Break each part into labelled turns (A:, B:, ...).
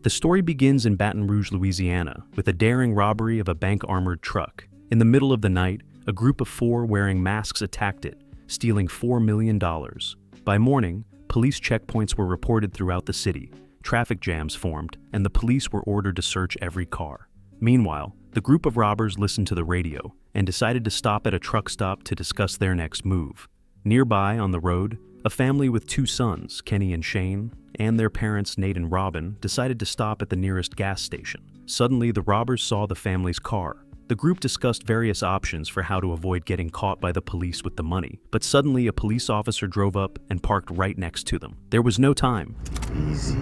A: The story begins in Baton Rouge, Louisiana, with a daring robbery of a bank-armored truck. In the middle of the night, a group of 4 wearing masks attacked it, stealing $4 million. By morning, police checkpoints were reported throughout the city, traffic jams formed, and the police were ordered to search every car. Meanwhile, the group of robbers listened to the radio and decided to stop at a truck stop to discuss their next move. Nearby, on the road, a family with 2 sons, Kenny and Shane, and their parents, Nate and Robin, decided to stop at the nearest gas station. Suddenly, the robbers saw the family's car. The group discussed various options for how to avoid getting caught by the police with the money, but suddenly a police officer drove up and parked right next to them. There was no time.
B: Easy.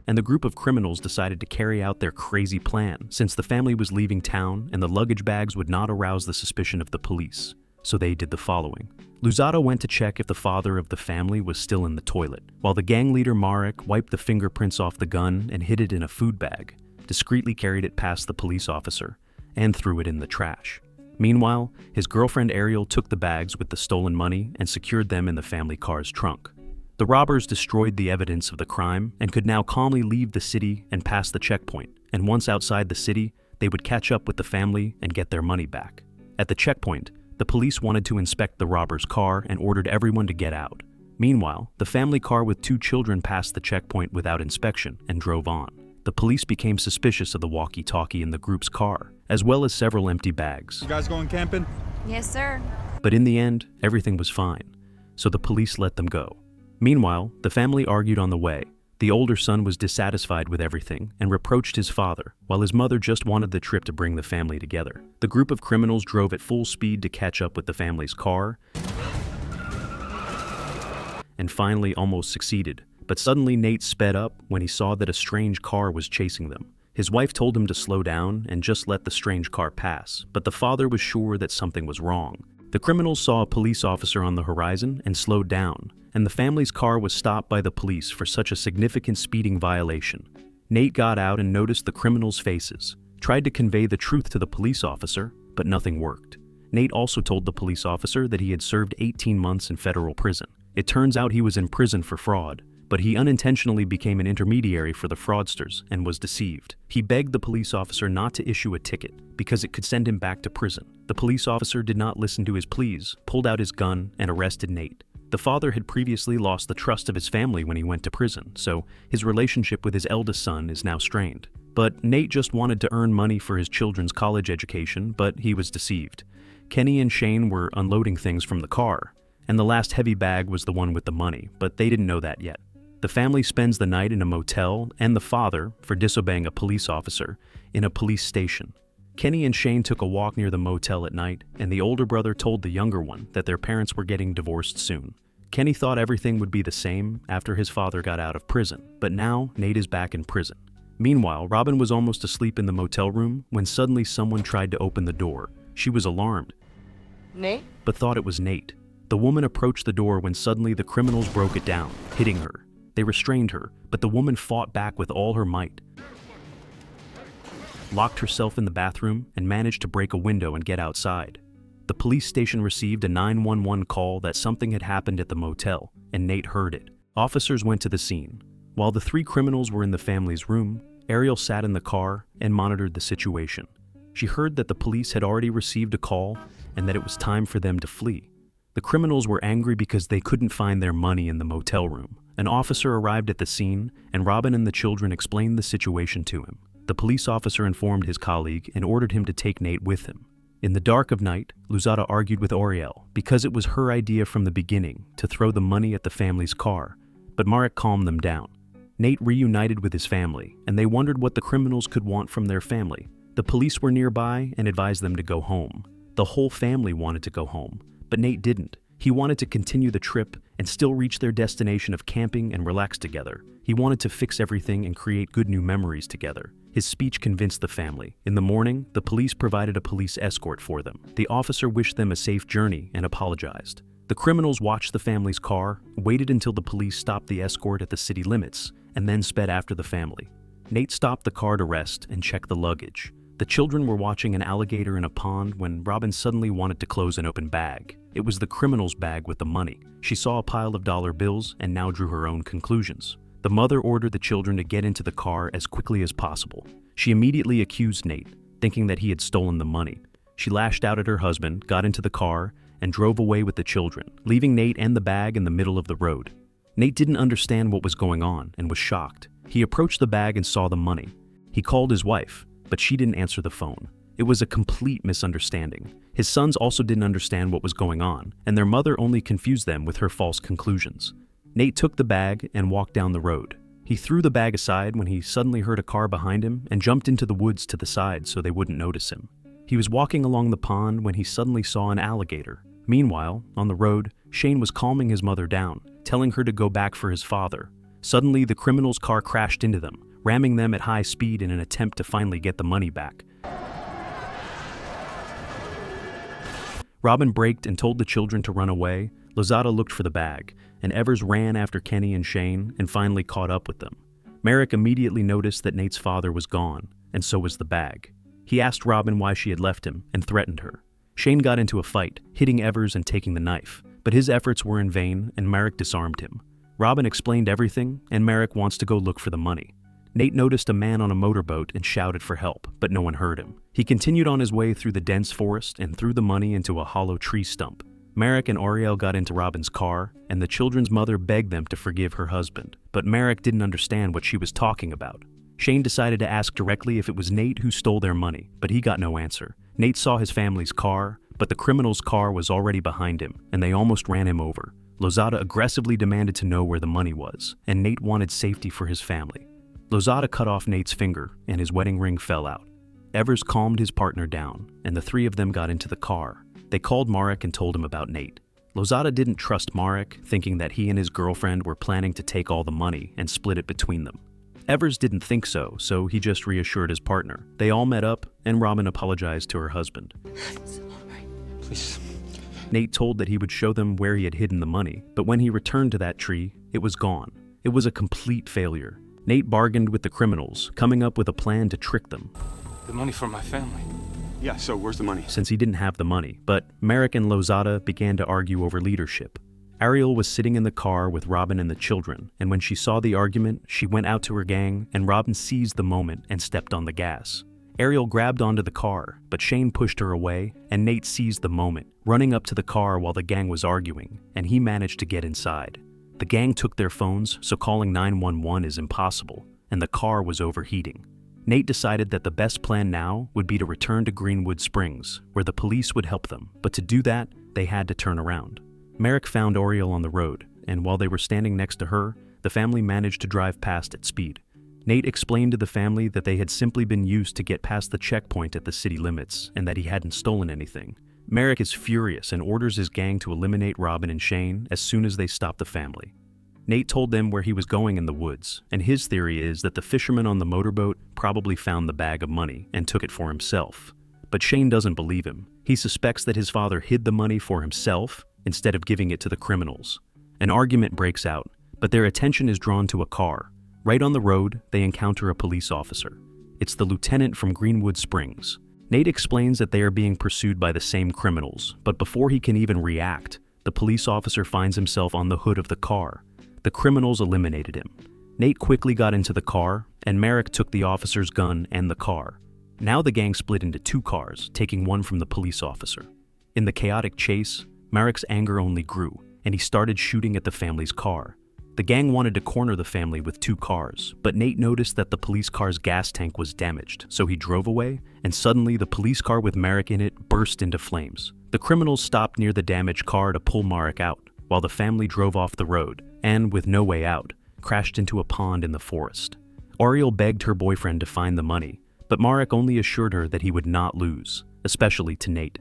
A: And the group of criminals decided to carry out their crazy plan, since the family was leaving town and the luggage bags would not arouse the suspicion of the police. So they did the following. Luzado went to check if the father of the family was still in the toilet, while the gang leader Marek wiped the fingerprints off the gun and hid it in a food bag, discreetly carried it past the police officer, and threw it in the trash. Meanwhile, his girlfriend Ariel took the bags with the stolen money and secured them in the family car's trunk. The robbers destroyed the evidence of the crime and could now calmly leave the city and pass the checkpoint, and once outside the city, they would catch up with the family and get their money back. At the checkpoint, the police wanted to inspect the robbers' car and ordered everyone to get out. Meanwhile, the family car with 2 children passed the checkpoint without inspection and drove on. The police became suspicious of the walkie-talkie in the group's car, as well as several empty bags.
B: You guys going camping?
C: Yes, sir.
A: But in the end, everything was fine, so the police let them go. Meanwhile, the family argued on the way. The older son was dissatisfied with everything and reproached his father, while his mother just wanted the trip to bring the family together. The group of criminals drove at full speed to catch up with the family's car, and finally almost succeeded. But suddenly Nate sped up when he saw that a strange car was chasing them. His wife told him to slow down and just let the strange car pass, but the father was sure that something was wrong. The criminals saw a police officer on the horizon and slowed down, and the family's car was stopped by the police for such a significant speeding violation. Nate got out and noticed the criminals' faces, tried to convey the truth to the police officer, but nothing worked. Nate also told the police officer that he had served 18 months in federal prison. It turns out he was in prison for fraud, but he unintentionally became an intermediary for the fraudsters and was deceived. He begged the police officer not to issue a ticket because it could send him back to prison. The police officer did not listen to his pleas, pulled out his gun, and arrested Nate. The father had previously lost the trust of his family when he went to prison, so his relationship with his eldest son is now strained. But Nate just wanted to earn money for his children's college education, but he was deceived. Kenny and Shane were unloading things from the car, and the last heavy bag was the one with the money, but they didn't know that yet. The family spends the night in a motel, and the father, for disobeying a police officer, in a police station. Kenny and Shane took a walk near the motel at night, and the older brother told the younger one that their parents were getting divorced soon. Kenny thought everything would be the same after his father got out of prison, but now Nate is back in prison. Meanwhile, Robin was almost asleep in the motel room when suddenly someone tried to open the door. She was alarmed,
D: Nate?
A: but thought it was Nate. The woman approached the door when suddenly the criminals broke it down, hitting her. They restrained her, but the woman fought back with all her might, locked herself in the bathroom, and managed to break a window and get outside. The police station received a 911 call that something had happened at the motel, and Nate heard it. Officers went to the scene. While the 3 criminals were in the family's room, Ariel sat in the car and monitored the situation. She heard that the police had already received a call and that it was time for them to flee. The criminals were angry because they couldn't find their money in the motel room. An officer arrived at the scene, and Robin and the children explained the situation to him. The police officer informed his colleague and ordered him to take Nate with him. In the dark of night, Luzada argued with Ariel because it was her idea from the beginning to throw the money at the family's car, but Marek calmed them down. Nate reunited with his family, and they wondered what the criminals could want from their family. The police were nearby and advised them to go home. The whole family wanted to go home, but Nate didn't. He wanted to continue the trip and still reach their destination of camping and relax together. He wanted to fix everything and create good new memories together. His speech convinced the family. In the morning, the police provided a police escort for them. The officer wished them a safe journey and apologized. The criminals watched the family's car, waited until the police stopped the escort at the city limits, and then sped after the family. Nate stopped the car to rest and check the luggage. The children were watching an alligator in a pond when Robin suddenly wanted to close an open bag. It was the criminal's bag with the money. She saw a pile of dollar bills and now drew her own conclusions. The mother ordered the children to get into the car as quickly as possible. She immediately accused Nate, thinking that he had stolen the money. She lashed out at her husband, got into the car, and drove away with the children, leaving Nate and the bag in the middle of the road. Nate didn't understand what was going on and was shocked. He approached the bag and saw the money. He called his wife, but she didn't answer the phone. It was a complete misunderstanding. His sons also didn't understand what was going on, and their mother only confused them with her false conclusions. Nate took the bag and walked down the road. He threw the bag aside when he suddenly heard a car behind him and jumped into the woods to the side so they wouldn't notice him. He was walking along the pond when he suddenly saw an alligator. Meanwhile, on the road, Shane was calming his mother down, telling her to go back for his father. Suddenly, the criminal's car crashed into them, ramming them at high speed in an attempt to finally get the money back. Robin braked and told the children to run away. Lozada looked for the bag, and Evers ran after Kenny and Shane and finally caught up with them. Merrick immediately noticed that Nate's father was gone, and so was the bag. He asked Robin why she had left him and threatened her. Shane got into a fight, hitting Evers and taking the knife, but his efforts were in vain and Merrick disarmed him. Robin explained everything, and Merrick wants to go look for the money. Nate noticed a man on a motorboat and shouted for help, but no one heard him. He continued on his way through the dense forest and threw the money into a hollow tree stump. Merrick and Ariel got into Robin's car, and the children's mother begged them to forgive her husband, but Merrick didn't understand what she was talking about. Shane decided to ask directly if it was Nate who stole their money, but he got no answer. Nate saw his family's car, but the criminal's car was already behind him, and they almost ran him over. Lozada aggressively demanded to know where the money was, and Nate wanted safety for his family. Lozada cut off Nate's finger, and his wedding ring fell out. Evers calmed his partner down, and the three of them got into the car. They called Marek and told him about Nate. Lozada didn't trust Marek, thinking that he and his girlfriend were planning to take all the money and split it between them. Evers didn't think so he just reassured his partner. They all met up, and Robin apologized to her husband.
B: It's all right. Please.
A: Nate told that he would show them where he had hidden the money, but when he returned to that tree, it was gone. It was a complete failure. Nate bargained with the criminals, coming up with a plan to trick them.
B: The money for my family.
C: Yeah, so where's the money?
A: Since he didn't have the money, but Merrick and Lozada began to argue over leadership. Ariel was sitting in the car with Robin and the children, and when she saw the argument, she went out to her gang, and Robin seized the moment and stepped on the gas. Ariel grabbed onto the car, but Shane pushed her away, and Nate seized the moment, running up to the car while the gang was arguing, and he managed to get inside. The gang took their phones, so calling 911 is impossible, and the car was overheating. Nate decided that the best plan now would be to return to Greenwood Springs, where the police would help them, but to do that, they had to turn around. Merrick found Oriel on the road, and while they were standing next to her, the family managed to drive past at speed. Nate explained to the family that they had simply been used to get past the checkpoint at the city limits, and that he hadn't stolen anything. Merrick is furious and orders his gang to eliminate Robin and Shane as soon as they stop the family. Nate told them where he was going in the woods, and his theory is that the fisherman on the motorboat probably found the bag of money and took it for himself. But Shane doesn't believe him. He suspects that his father hid the money for himself instead of giving it to the criminals. An argument breaks out, but their attention is drawn to a car. Right on the road, they encounter a police officer. It's the lieutenant from Greenwood Springs. Nate explains that they are being pursued by the same criminals, but before he can even react, the police officer finds himself on the hood of the car. The criminals eliminated him. Nate quickly got into the car, and Merrick took the officer's gun and the car. Now the gang split into two cars, taking one from the police officer. In the chaotic chase, Merrick's anger only grew, and he started shooting at the family's car. The gang wanted to corner the family with two cars, but Nate noticed that the police car's gas tank was damaged, so he drove away, and suddenly the police car with Merrick in it burst into flames. The criminals stopped near the damaged car to pull Merrick out, while the family drove off the road, and, with no way out, crashed into a pond in the forest. Ariel begged her boyfriend to find the money, but Merrick only assured her that he would not lose, especially to Nate.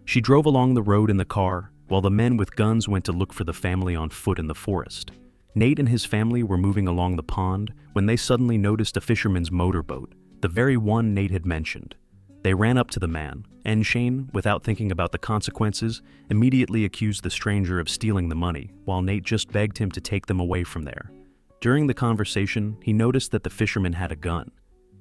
A: She drove along the road in the car, while the men with guns went to look for the family on foot in the forest. Nate and his family were moving along the pond when they suddenly noticed a fisherman's motorboat, the very one Nate had mentioned. They ran up to the man, and Shane, without thinking about the consequences, immediately accused the stranger of stealing the money, while Nate just begged him to take them away from there. During the conversation, he noticed that the fisherman had a gun.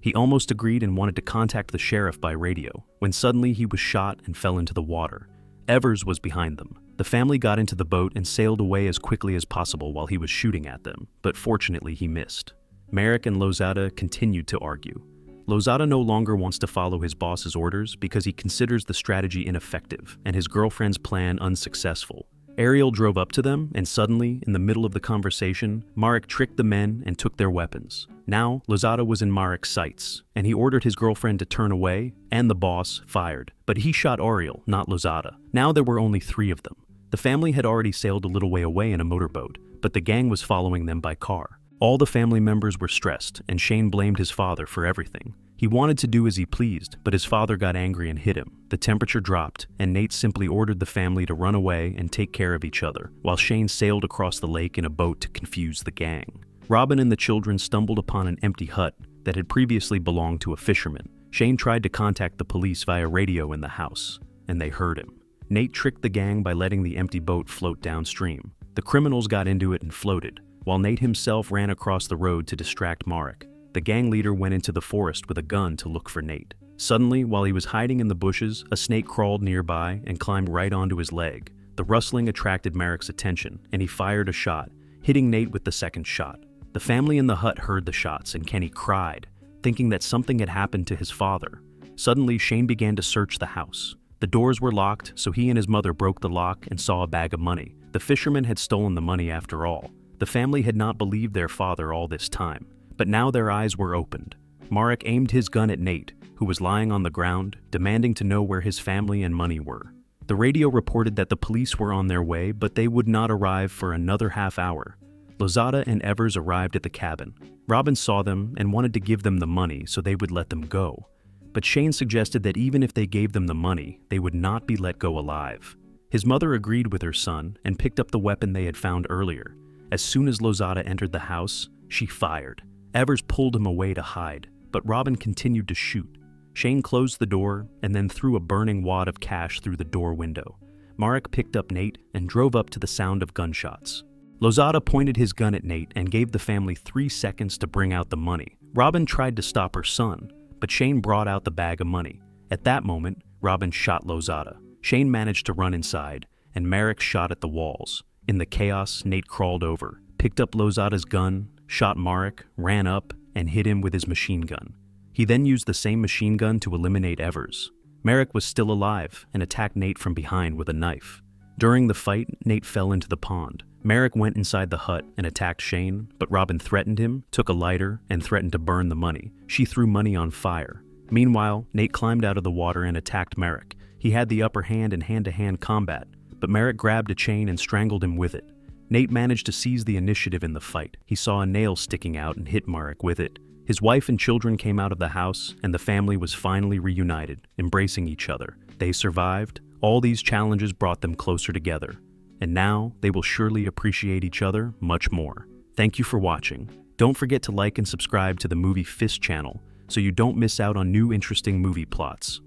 A: He almost agreed and wanted to contact the sheriff by radio, when suddenly he was shot and fell into the water. Evers was behind them. The family got into the boat and sailed away as quickly as possible while he was shooting at them, but fortunately he missed. Merrick and Lozada continued to argue. Lozada no longer wants to follow his boss's orders because he considers the strategy ineffective and his girlfriend's plan unsuccessful. Ariel drove up to them, and suddenly, in the middle of the conversation, Marek tricked the men and took their weapons. Now, Lozada was in Marek's sights, and he ordered his girlfriend to turn away, and the boss fired. But he shot Ariel, not Lozada. Now there were only 3 of them. The family had already sailed a little way away in a motorboat, but the gang was following them by car. All the family members were stressed, and Shane blamed his father for everything. He wanted to do as he pleased, but his father got angry and hit him. The temperature dropped, and Nate simply ordered the family to run away and take care of each other, while Shane sailed across the lake in a boat to confuse the gang. Robin and the children stumbled upon an empty hut that had previously belonged to a fisherman. Shane tried to contact the police via radio in the house, and they heard him. Nate tricked the gang by letting the empty boat float downstream. The criminals got into it and floated, while Nate himself ran across the road to distract Marek. The gang leader went into the forest with a gun to look for Nate. Suddenly, while he was hiding in the bushes, a snake crawled nearby and climbed right onto his leg. The rustling attracted Marek's attention, and he fired a shot, hitting Nate with the second shot. The family in the hut heard the shots, and Kenny cried, thinking that something had happened to his father. Suddenly, Shane began to search the house. The doors were locked, so he and his mother broke the lock and saw a bag of money. The fisherman had stolen the money after all. The family had not believed their father all this time. But now their eyes were opened. Marek aimed his gun at Nate, who was lying on the ground, demanding to know where his family and money were. The radio reported that the police were on their way, but they would not arrive for another half hour. Lozada and Evers arrived at the cabin. Robin saw them and wanted to give them the money so they would let them go. But Shane suggested that even if they gave them the money, they would not be let go alive. His mother agreed with her son and picked up the weapon they had found earlier. As soon as Lozada entered the house, she fired. Evers pulled him away to hide, but Robin continued to shoot. Shane closed the door and then threw a burning wad of cash through the door window. Marek picked up Nate and drove up to the sound of gunshots. Lozada pointed his gun at Nate and gave the family 3 seconds to bring out the money. Robin tried to stop her son, but Shane brought out the bag of money. At that moment, Robin shot Lozada. Shane managed to run inside, and Marek shot at the walls. In the chaos, Nate crawled over, picked up Lozada's gun, shot Marek, ran up, and hit him with his machine gun. He then used the same machine gun to eliminate Evers. Marek was still alive and attacked Nate from behind with a knife. During the fight, Nate fell into the pond. Marek went inside the hut and attacked Shane, but Robin threatened him, took a lighter, and threatened to burn the money. She threw money on fire. Meanwhile, Nate climbed out of the water and attacked Marek. He had the upper hand in hand-to-hand combat, but Marek grabbed a chain and strangled him with it. Nate managed to seize the initiative in the fight. He saw a nail sticking out and hit Marek with it. His wife and children came out of the house, and the family was finally reunited, embracing each other. They survived. All these challenges brought them closer together. And now, they will surely appreciate each other much more. Thank you for watching. Don't forget to like and subscribe to the Movie Fist channel so you don't miss out on new interesting movie plots.